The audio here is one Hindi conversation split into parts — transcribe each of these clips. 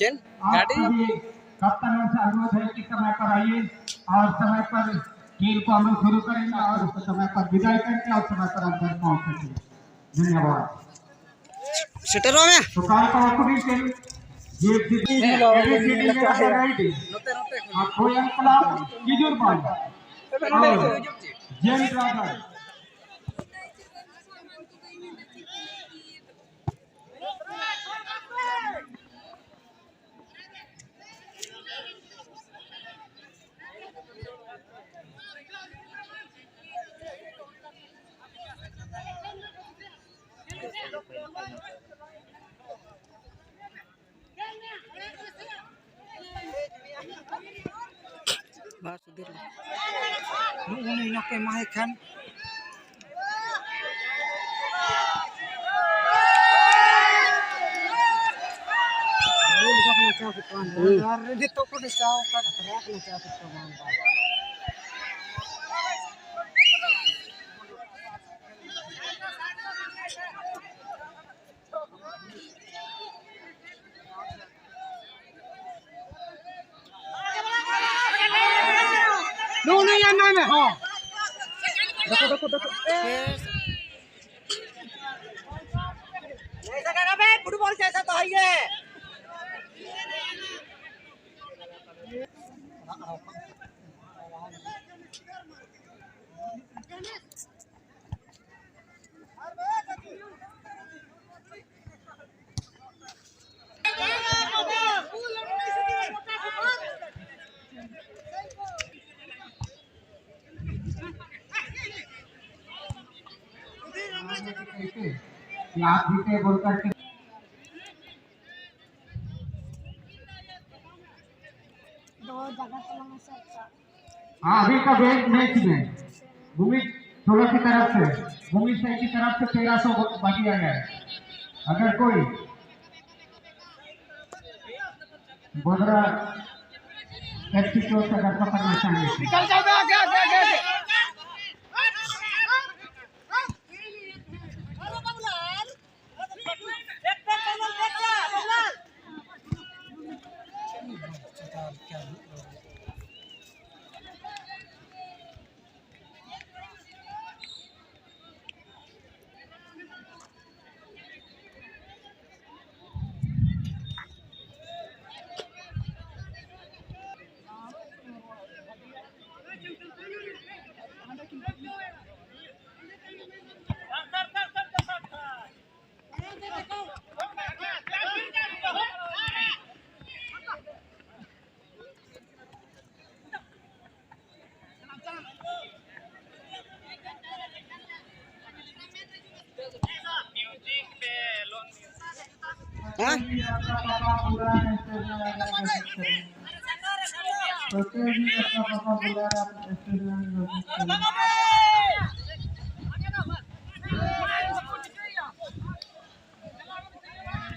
चल गाड़ी कप्तान से अनुरोध है कि समय पर आइए और समय पर खेल को हम शुरू करेंगे और समय पर विदाई करके और समय पर हम घर पहुंच सकेंगे। धन्यवाद। सेटरो में तो काल का वकुड़ी के ये जितनी एबीसीडी में लगाई आप कोई क्लास किजूर पाल जेन ब्रादर बाहर सुधीर उन्हें ना के माहे खान रेडी तो को दिसाओ का ट्रैक में चाह सकते हैं नो नहीं है ना हां देखो ऐसा करा बे फुटबॉल जैसा तो है ये आप जीते बोल करके हाँ अभी का मैच में भूमि थोड़ा की तरफ से भूमि से की तरफ से 1300 बाकी आ गया है। अगर कोई बोधरा एफसी को अगर पकड़ना चाहिए निकल जाओ आगे हाँ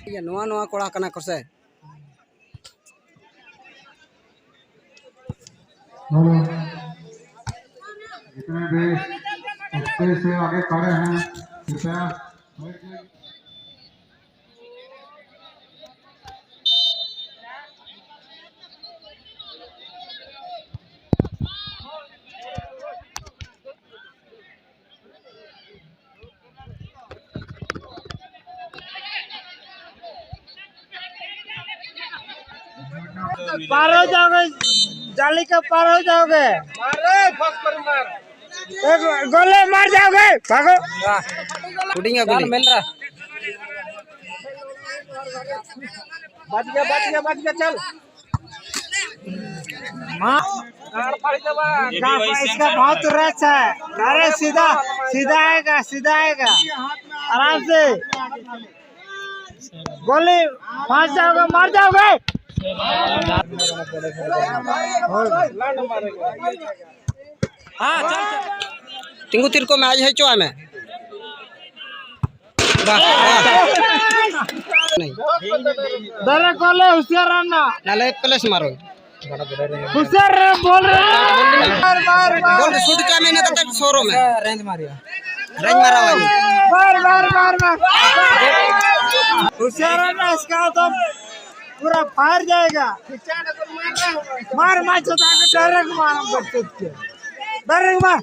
ये नवा कोड़ा कना करसे जितने भी अच्छे से आगे खड़े हैं कृपया पार हो जाओगे जाली का पार हो जाओगे एक गोले मार जाओगे भागो शूटिंग है गोली मिल रहा बच गया चल मां इसका बहुत रस है अरे सीधा आएगा आराम से गोली फांस जाओगे मार जाओगे हाँ चल टिंगू तीर को मैच है चो में नहीं दरे कोले होशियार रहना नाले प्लेस मारो होशियार बोल रहे बोल शूट का मैंने तक शोरो में रेंज मारा बार होशियार रहना इसका तो पूरा फायर जाएगा। मार डायरेक्ट मार बच्चे डायरेक्ट मार